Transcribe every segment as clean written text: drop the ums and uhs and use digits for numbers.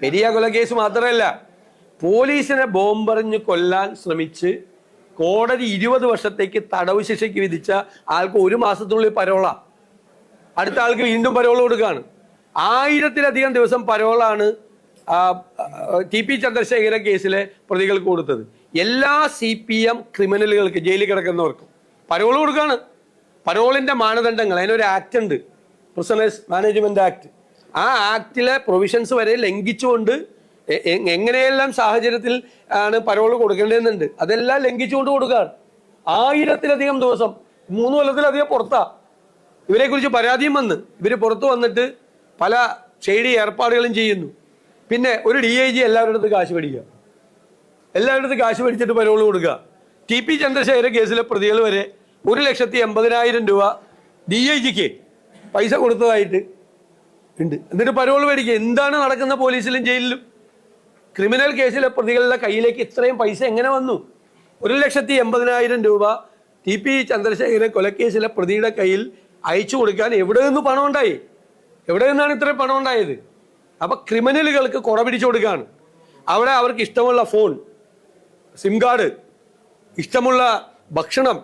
പെരിയ കൊലക്കേസ് മാത്രമല്ല, പോലീസിനെ ബോംബെറിഞ്ഞ് കൊല്ലാൻ ശ്രമിച്ച് കോടതി 20 വർഷത്തേക്ക് തടവ് ശിക്ഷയ്ക്ക് വിധിച്ച ആൾക്ക് 1 മാസത്തിനുള്ളിൽ പരോളാ. അടുത്ത ആൾക്ക് വീണ്ടും പരോൾ കൊടുക്കുകയാണ്. 1000-ലധികം ദിവസം പരോളാണ് TP ചന്ദ്രശേഖര കേസിലെ പ്രതികൾക്ക് കൊടുത്തത്. എല്ലാ CPM ക്രിമിനലുകൾക്ക് ജയിലിൽ കിടക്കുന്നവർക്കും പരോൾ കൊടുക്കുകയാണ്. പരോളിന്റെ മാനദണ്ഡങ്ങൾ, അതിനൊരു ആക്ട് ഉണ്ട്, പ്രിസണേഴ്സ് മാനേജ്മെന്റ് ആക്ട്. ആ ആക്ടിലെ പ്രൊവിഷൻസ് വരെ ലംഘിച്ചുകൊണ്ട് എങ്ങനെയെല്ലാം സാഹചര്യത്തിൽ ആണ് പരോൾ കൊടുക്കേണ്ടതെന്നുണ്ട്, അതെല്ലാം ലംഘിച്ചുകൊണ്ട് കൊടുക്കുകയാണ്. 1000-ലധികം ദിവസം, 3 കൊല്ലത്തിലധികം പുറത്താ. ഇവരെ കുറിച്ച് പരാതിയും വന്ന് ഇവർ പുറത്തു വന്നിട്ട് പല ഷെയ്ഡി ഏർപ്പാടുകളും ചെയ്യുന്നു. പിന്നെ ഒരു DIG എല്ലാവരുടെ അടുത്ത് കാശ് മേടിക്കുക, എല്ലാവരുടെ അടുത്ത് കാശ് മേടിച്ചിട്ട് പരോൾ കൊടുക്കുക. TP ചന്ദ്രശേഖര കേസിലെ പ്രതികൾ വരെ 1,80,000 രൂപ DIGക്ക് പൈസ കൊടുത്തതായിട്ട് ഉണ്ട്. എന്നിട്ട് പരോൾ മേടിക്കുക. എന്താണ് നടക്കുന്ന പോലീസിലും ജയിലിലും? ക്രിമിനൽ കേസിലെ പ്രതികളുടെ കയ്യിലേക്ക് ഇത്രയും പൈസ എങ്ങനെ വന്നു? 1,80,000 രൂപ TP ചന്ദ്രശേഖരൻ കൊലക്കേസിലെ പ്രതിയുടെ കയ്യിൽ അയച്ചു കൊടുക്കാൻ എവിടെ നിന്ന് പണം ഉണ്ടായി? എവിടെ നിന്നാണ് ഇത്രയും പണം ഉണ്ടായത്? അപ്പൊ ക്രിമിനലുകൾക്ക് കുട പിടിച്ചു കൊടുക്കുകയാണ്. അവിടെ അവർക്ക് ഇഷ്ടമുള്ള ഫോൺ, സിം കാർഡ്, ഇഷ്ടമുള്ള ഭക്ഷണം,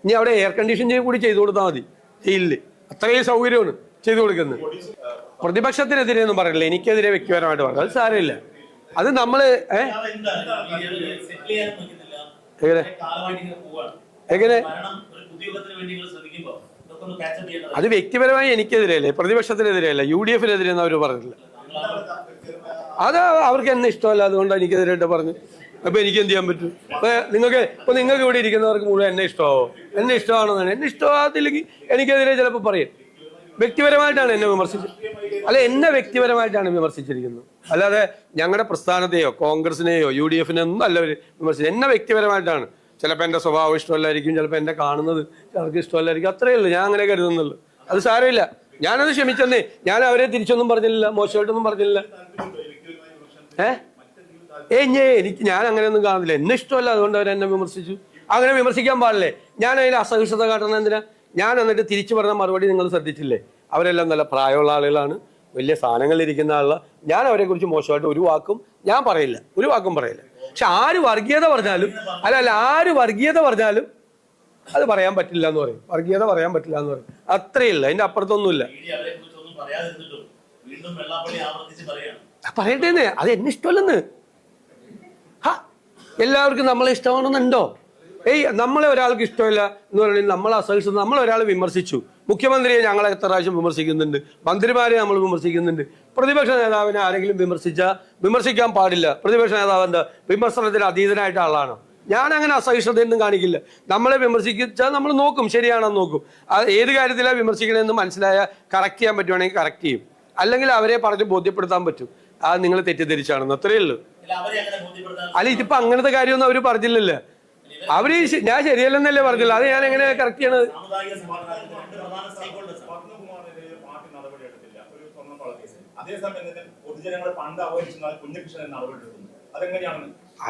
ഇനി അവിടെ എയർ കണ്ടീഷൻ കൂടി ചെയ്തു കൊടുത്താൽ മതി ജയിലിൽ. അത്രയും സൗകര്യമാണ് ചെയ്തു കൊടുക്കുന്നത്. പ്രതിപക്ഷത്തിനെതിരെ ഒന്നും പറയില്ല, എനിക്കെതിരെ വ്യക്തിപരമായിട്ട് പറഞ്ഞു, അത് സാരമില്ല. അത് നമ്മള് എങ്ങനെ അത് വ്യക്തിപരമായി എനിക്കെതിരെയല്ലേ, പ്രതിപക്ഷത്തിനെതിരെയല്ല, UDF-നെതിരെ ഒന്നും അവർ പറഞ്ഞില്ല. അത് അവർക്ക് എന്നെ ഇഷ്ടമല്ല, അതുകൊണ്ട് എനിക്കെതിരായിട്ട് പറഞ്ഞു. അപ്പൊ എനിക്ക് എന്ത് ചെയ്യാൻ പറ്റും? നിങ്ങൾക്ക് ഇവിടെ ഇരിക്കുന്നവർക്ക് മുഴുവൻ എന്നെ ഇഷ്ടമാവോ? എന്നെ ഇഷ്ടമാണെന്നാണ്. എന്നെ ഇഷ്ടമാകത്തില്ലെങ്കിൽ എനിക്കെതിരെ ചിലപ്പോൾ പറയും. വ്യക്തിപരമായിട്ടാണ് എന്നെ വിമർശിച്ചത്, അല്ല, എന്നെ വ്യക്തിപരമായിട്ടാണ് വിമർശിച്ചിരിക്കുന്നത്. അല്ലാതെ ഞങ്ങളുടെ പ്രസ്ഥാനത്തെയോ കോൺഗ്രസിനെയോ UDF-നെയോ ഒന്നും അല്ല വിമർശിച്ചത്. എന്നെ വ്യക്തിപരമായിട്ടാണ്. ചിലപ്പോൾ എൻ്റെ സ്വഭാവം ഇഷ്ടമല്ലായിരിക്കും, ചിലപ്പോൾ എന്നെ കാണുന്നത് ചിലർക്ക് ഇഷ്ടമല്ലായിരിക്കും, അത്രയേ ഉള്ളൂ. ഞാൻ അങ്ങനെ കരുതുന്നുള്ളൂ. അത് സാരമില്ല, ഞാനത് ക്ഷമിച്ചെന്നേ. ഞാൻ അവരെ തിരിച്ചൊന്നും പറഞ്ഞില്ല, മോശമായിട്ടൊന്നും പറഞ്ഞില്ല. ഞാൻ അങ്ങനെയൊന്നും കാണുന്നില്ല. എന്നെ ഇഷ്ടമല്ല, അതുകൊണ്ട് അവരെന്നെ വിമർശിച്ചു. അങ്ങനെ വിമർശിക്കാൻ പാടില്ലേ? ഞാൻ അതിൽ അസഹിഷ്ണുത കാട്ടണം എന്തിനാ? ഞാൻ എന്നിട്ട് തിരിച്ചു പറഞ്ഞ മറുപടി നിങ്ങൾ ശ്രദ്ധിച്ചില്ലേ? അവരെല്ലാം നല്ല പ്രായമുള്ള ആളുകളാണ്, വലിയ സ്ഥാനങ്ങളിലിരിക്കുന്ന ആളുകളാണ്. ഞാൻ അവരെ കുറിച്ച് മോശമായിട്ട് ഒരു വാക്കും ഞാൻ പറയില്ല, ഒരു വാക്കും പറയില്ല. പക്ഷെ ആര് വർഗീയത പറഞ്ഞാലും ആര് വർഗീയത പറഞ്ഞാലും അത് പറയാൻ പറ്റില്ല എന്ന് പറയും. വർഗീയത പറയാൻ പറ്റില്ല എന്ന് പറയും, അത്രയില്ല, അതിന്റെ അപ്പുറത്തൊന്നുമില്ല. പറയട്ടേന്ന്, അത് എന്നെ ഇഷ്ടമല്ലെന്ന്. എല്ലാവർക്കും നമ്മളെ ഇഷ്ടമാണെന്നുണ്ടോ? നമ്മളെ ഒരാൾക്ക് ഇഷ്ടമില്ല എന്ന് പറയുന്നത് നമ്മൾ അസഹിഷ്ണുത. നമ്മളൊരാൾ വിമർശിച്ചു, മുഖ്യമന്ത്രിയെ ഞങ്ങളെ എത്ര പ്രാവശ്യം വിമർശിക്കുന്നുണ്ട്, മന്ത്രിമാരെ നമ്മൾ വിമർശിക്കുന്നുണ്ട്. പ്രതിപക്ഷ നേതാവിനെ ആരെങ്കിലും വിമർശിക്കാൻ പാടില്ല. പ്രതിപക്ഷ നേതാവ് എന്താ വിമർശനത്തിന് അതീതനായിട്ട് ആളാണ്? ഞാൻ അങ്ങനെ അസഹിഷ്ണുതയൊന്നും കാണിക്കില്ല. നമ്മളെ വിമർശിച്ചാൽ നമ്മൾ നോക്കും, ശരിയാണെന്ന് നോക്കും. ഏത് കാര്യത്തിലാണ് വിമർശിക്കണമെന്ന് മനസ്സിലായാൽ കറക്റ്റ് ചെയ്യാൻ പറ്റുവാണെങ്കിൽ കറക്റ്റ് ചെയ്യും. അല്ലെങ്കിൽ അവരെ പറഞ്ഞ് ബോധ്യപ്പെടുത്താൻ പറ്റും, അത് നിങ്ങൾ തെറ്റിദ്ധരിച്ചാണെന്ന്, അത്രയേ ഉള്ളൂ. അല്ല, ഇതിപ്പോ അങ്ങനത്തെ കാര്യമൊന്നും അവർ പറഞ്ഞില്ലല്ലോ. അവര് ഞാൻ ശരിയല്ലെന്നല്ലേ പറഞ്ഞില്ല, അത് ഞാൻ എങ്ങനെ കറക്റ്റ് ചെയ്യണത്?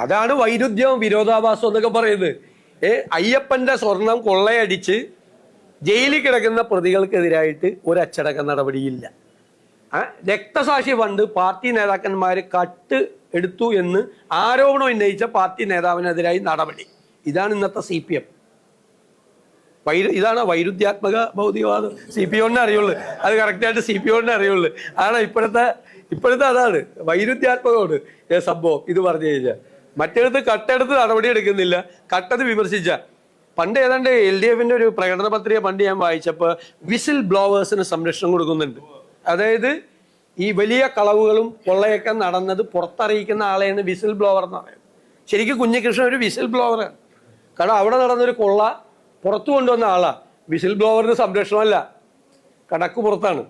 അതാണ് വൈരുദ്ധ്യവും വിരോധാഭാസം എന്നൊക്കെ പറയുന്നത്. അയ്യപ്പന്റെ സ്വർണം കൊള്ളയടിച്ച് ജയിലിൽ കിടക്കുന്ന പ്രതികൾക്കെതിരായിട്ട് ഒരു അച്ചടക്ക നടപടിയില്ല. രക്തസാക്ഷി ഫണ്ട് പാർട്ടി നേതാക്കന്മാര് കട്ട് എടുത്തു എന്ന് ആരോപണം ഉന്നയിച്ച പാർട്ടി നേതാവിനെതിരായി നടപടി. ഇതാണ് ഇന്നത്തെ CPM. ഇതാണ് വൈരുദ്ധ്യാത്മക ഭൗതികവാദം. CPM-നെ അറിയുള്ളൂ, അത് കറക്റ്റായിട്ട് CPM-നെ അറിയുള്ളൂ. ആണ് ഇപ്പോഴത്തെ അതാണ് വൈരുദ്ധ്യാത്മകമാണ് സംഭവം. ഇത് പറഞ്ഞു കഴിഞ്ഞാൽ മറ്റെടുത്ത് കട്ടെടുത്ത് നടപടി എടുക്കുന്നില്ല, കട്ടത് വിമർശിച്ച. പണ്ട് ഏതാണ്ട് LDF-ന്റെ ഒരു പ്രകടന പത്രിക പണ്ട് ഞാൻ വായിച്ചപ്പോൾ വിസിൽ ബ്ലോവേഴ്സിന് സംരക്ഷണം കൊടുക്കുന്നുണ്ട്. അതായത് ഈ വലിയ കളവുകളും കൊള്ളയൊക്കെ നടന്നത് പുറത്തറിയിക്കുന്ന ആളെയാണ് വിസിൽ ബ്ലോവർ എന്ന് പറയുന്നത്. ശരിക്കും കുഞ്ഞികൃഷ്ണൻ ഒരു വിസിൽ ബ്ലോവറാണ്. കാരണം അവിടെ നടന്നൊരു കൊള്ള പുറത്തു കൊണ്ടുവന്ന ആളാ. വിസിൽ ബ്ലോവറിന് സംരക്ഷണമല്ല, കടക്ക് പുറത്താണ്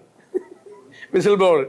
വിസിൽ ബ്ലോവർ.